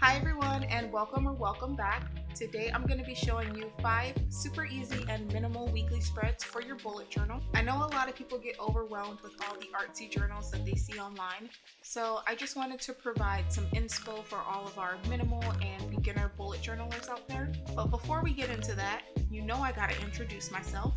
Hi everyone, and welcome or welcome back. Today I'm going to be showing you 5 super easy and minimal weekly spreads for your bullet journal. I know a lot of people get overwhelmed with all the artsy journals that they see online, so I just wanted to provide some inspo for all of our minimal and beginner bullet journalers out there. But before we get into that, you know I gotta introduce myself.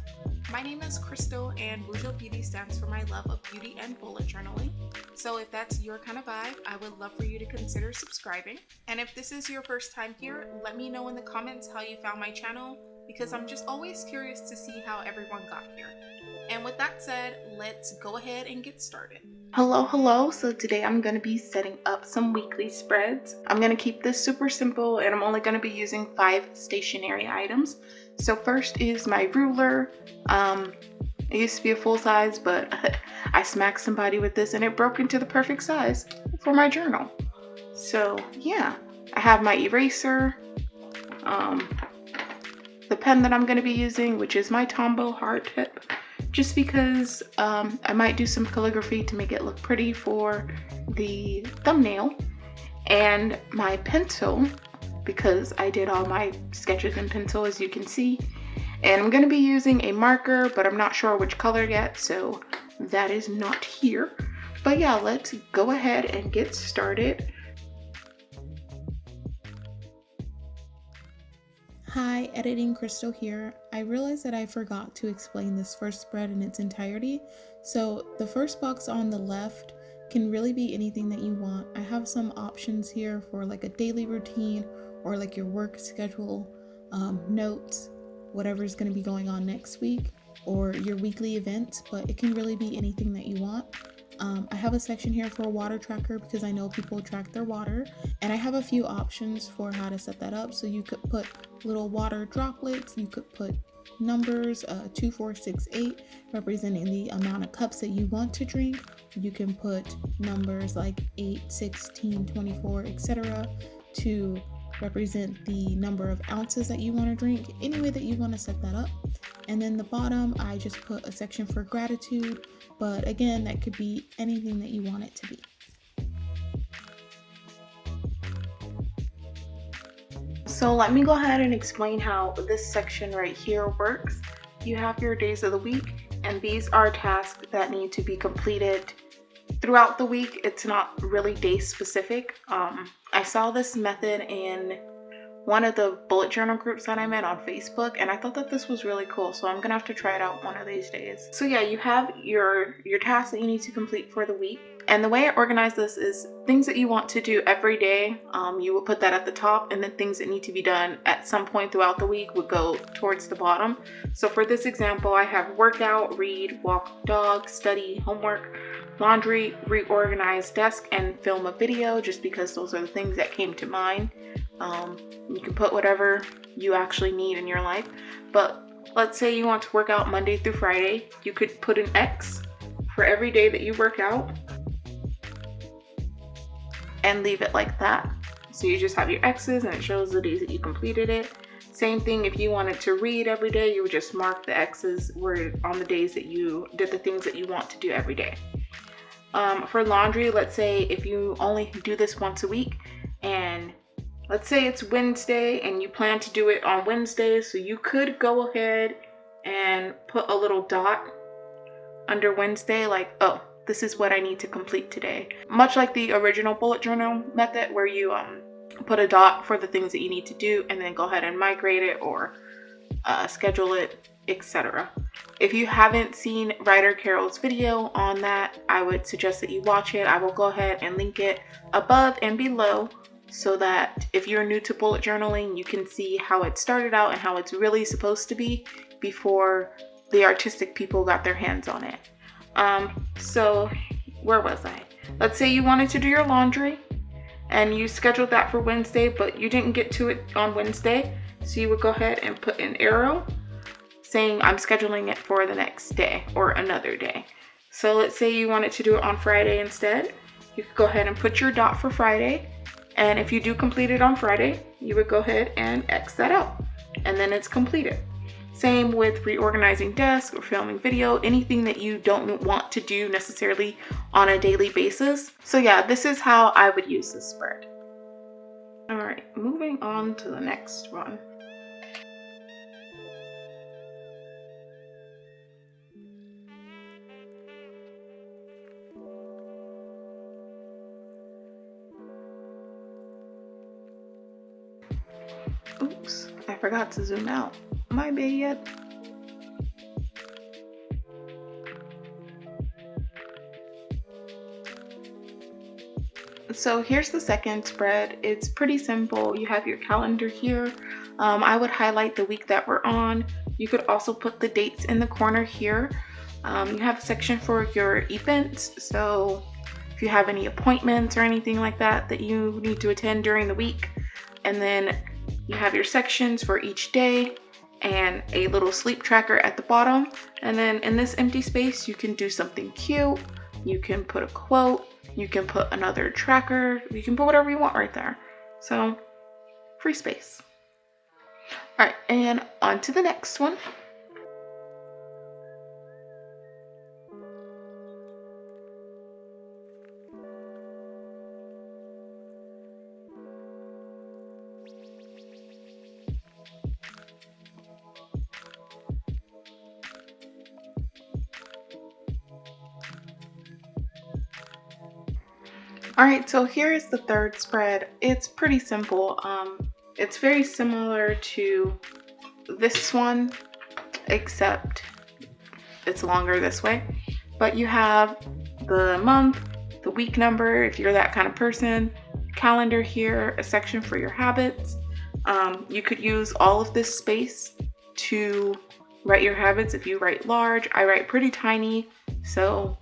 My name is Crystal, and Bujo Beauty stands for my love of beauty and bullet journaling. So if that's your kind of vibe, I would love for you to consider subscribing. And if this is your first time here, let me know in the comments how you found my channel, because I'm just always curious to see how everyone got here. And with that said, let's go ahead and get started. Hello. So today I'm going to be setting up some weekly spreads. I'm going to keep this super simple, and I'm only going to be using 5 stationery items. So first is my ruler. It used to be a full size, but I smacked somebody with this and it broke into the perfect size for my journal. So yeah, I have my eraser, the pen that I'm going to be using, which is my Tombow hard tip, just because I might do some calligraphy to make it look pretty for the thumbnail, and my pencil, because I did all my sketches in pencil, as you can see. And I'm going to be using a marker, but I'm not sure which color yet, so that is not here. But yeah, let's go ahead and get started. Hi, Editing Crystal here. I realized that I forgot to explain this first spread in its entirety. So the first box on the left can really be anything that you want. I have some options here for like a daily routine or like your work schedule, notes, whatever's going to be going on next week, or your weekly events, but it can really be anything that you want. I have a section here for a water tracker because I know people track their water, and I have a few options for how to set that up. So you could put little water droplets, you could put numbers 2, 4, 6, 8 representing the amount of cups that you want to drink. You can put numbers like 8, 16, 24, etc. to represent the number of ounces that you want to drink, any way that you want to set that up. And then the bottom, I just put a section for gratitude, but again, that could be anything that you want it to be. So let me go ahead and explain how this section right here works. You have your days of the week, and these are tasks that need to be completed throughout the week. It's not really day specific. I saw this method in one of the bullet journal groups that I'm in on Facebook, and I thought that this was really cool, so I'm gonna have to try it out one of these days. So yeah, you have your tasks that you need to complete for the week, and the way I organize this is things that you want to do every day, you will put that at the top, and then things that need to be done at some point throughout the week would go towards the bottom. So for this example, I have workout, read, walk dog, study, homework, laundry, reorganize desk, and film a video, just because those are the things that came to mind. You can put whatever you actually need in your life, but let's say you want to work out Monday through Friday. You could put an X for every day that you work out and leave it like that. So you just have your X's and it shows the days that you completed it. Same thing if you wanted to read every day, you would just mark the X's were on the days that you did the things that you want to do every day. For laundry, let's say if you only do this once a week, and let's say it's Wednesday and you plan to do it on Wednesday, so you could go ahead and put a little dot under Wednesday, like, oh, this is what I need to complete today. Much like the original bullet journal method, where you put a dot for the things that you need to do and then go ahead and migrate it or schedule it, etc. If you haven't seen Writer Carol's video on that, I would suggest that you watch it. I will go ahead and link it above and below, so that if you're new to bullet journaling, you can see how it started out and how it's really supposed to be before the artistic people got their hands on it. So where was I? Let's say you wanted to do your laundry and you scheduled that for Wednesday, but you didn't get to it on Wednesday. So you would go ahead and put an arrow saying I'm scheduling it for the next day or another day. So let's say you wanted to do it on Friday instead. You could go ahead and put your dot for Friday. And if you do complete it on Friday, you would go ahead and X that out, and then it's completed. Same with reorganizing desk or filming video, anything that you don't want to do necessarily on a daily basis. So yeah, this is how I would use this spread. All right, moving on to the next one. Oops, I forgot to zoom out. My bad. So here's the second spread. It's pretty simple. You have your calendar here. I would highlight the week that we're on. You could also put the dates in the corner here. You have a section for your events. So if you have any appointments or anything like that that you need to attend during the week. And then you have your sections for each day and a little sleep tracker at the bottom. And then in this empty space, you can do something cute. You can put a quote. You can put another tracker. You can put whatever you want right there. So, free space. All right, and on to the next one. All right, so here is the third spread. It's pretty simple. It's very similar to this one, except it's longer this way. But you have the month, the week number, if you're that kind of person, calendar here, a section for your habits. You could use all of this space to write your habits. If you write large, I write pretty tiny, so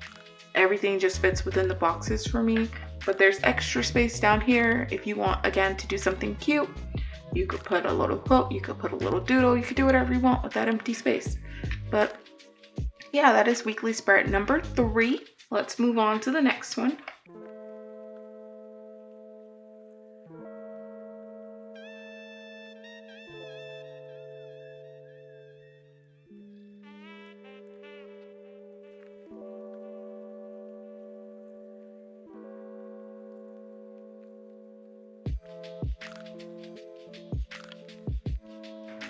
everything just fits within the boxes for me. But there's extra space down here if you want, again, to do something cute. You could put a little quote, you could put a little doodle, you could do whatever you want with that empty space. But yeah, that is weekly spread number 3. Let's move on to the next one.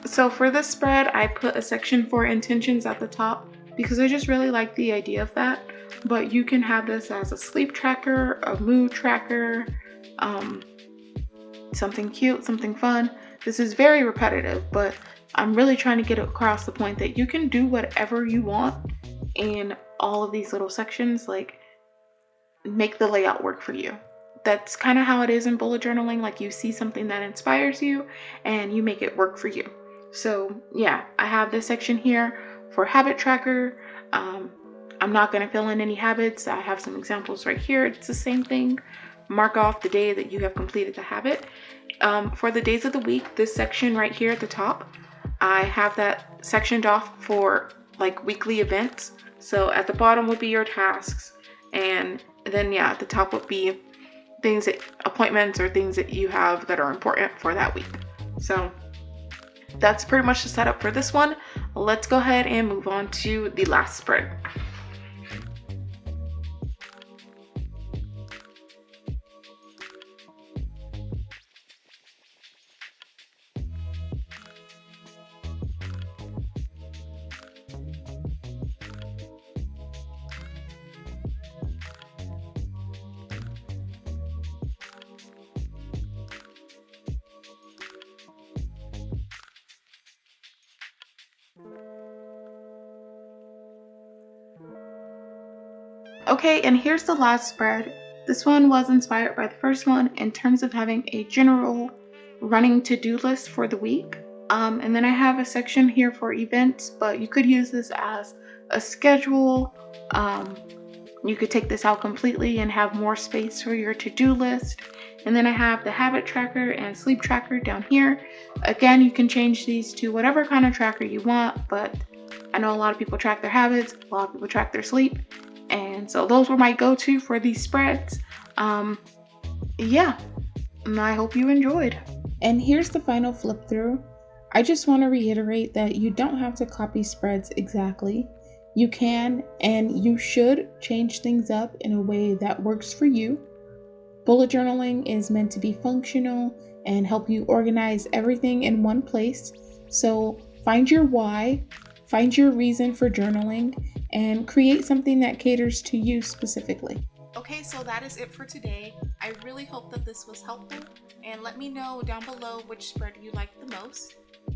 So for this spread, I put a section for intentions at the top because I just really like the idea of that. But you can have this as a sleep tracker, a mood tracker, something cute, something fun. This is very repetitive, but I'm really trying to get across the point that you can do whatever you want in all of these little sections, like make the layout work for you. That's kind of how it is in bullet journaling. Like you see something that inspires you and you make it work for you. So yeah, I have this section here for habit tracker. I'm not going to fill in any habits. I have some examples right here. It's the same thing. Mark off the day that you have completed the habit. For the days of the week, this section right here at the top, I have that sectioned off for like weekly events. So at the bottom would be your tasks, and then yeah, at the top would be things that appointments or things that you have that are important for that week. So that's pretty much the setup for this one. Let's go ahead and move on to the last spread. Okay, and here's the last spread. This one was inspired by the first one in terms of having a general running to-do list for the week. And then I have a section here for events, but you could use this as a schedule. You could take this out completely and have more space for your to-do list. And then I have the habit tracker and sleep tracker down here. Again, you can change these to whatever kind of tracker you want, but I know a lot of people track their habits, a lot of people track their sleep. And so those were my go-to for these spreads. Yeah, and I hope you enjoyed. And here's the final flip through. I just want to reiterate that you don't have to copy spreads exactly. You can and you should change things up in a way that works for you. Bullet journaling is meant to be functional and help you organize everything in one place. So find your why, find your reason for journaling, and create something that caters to you specifically. Okay, so that is it for today. I really hope that this was helpful, and let me know down below which spread you like the most.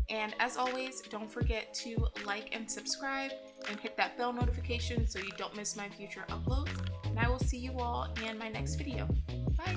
And as always, don't forget to like and subscribe and hit that bell notification so you don't miss my future uploads. And I will see you all in my next video. Bye!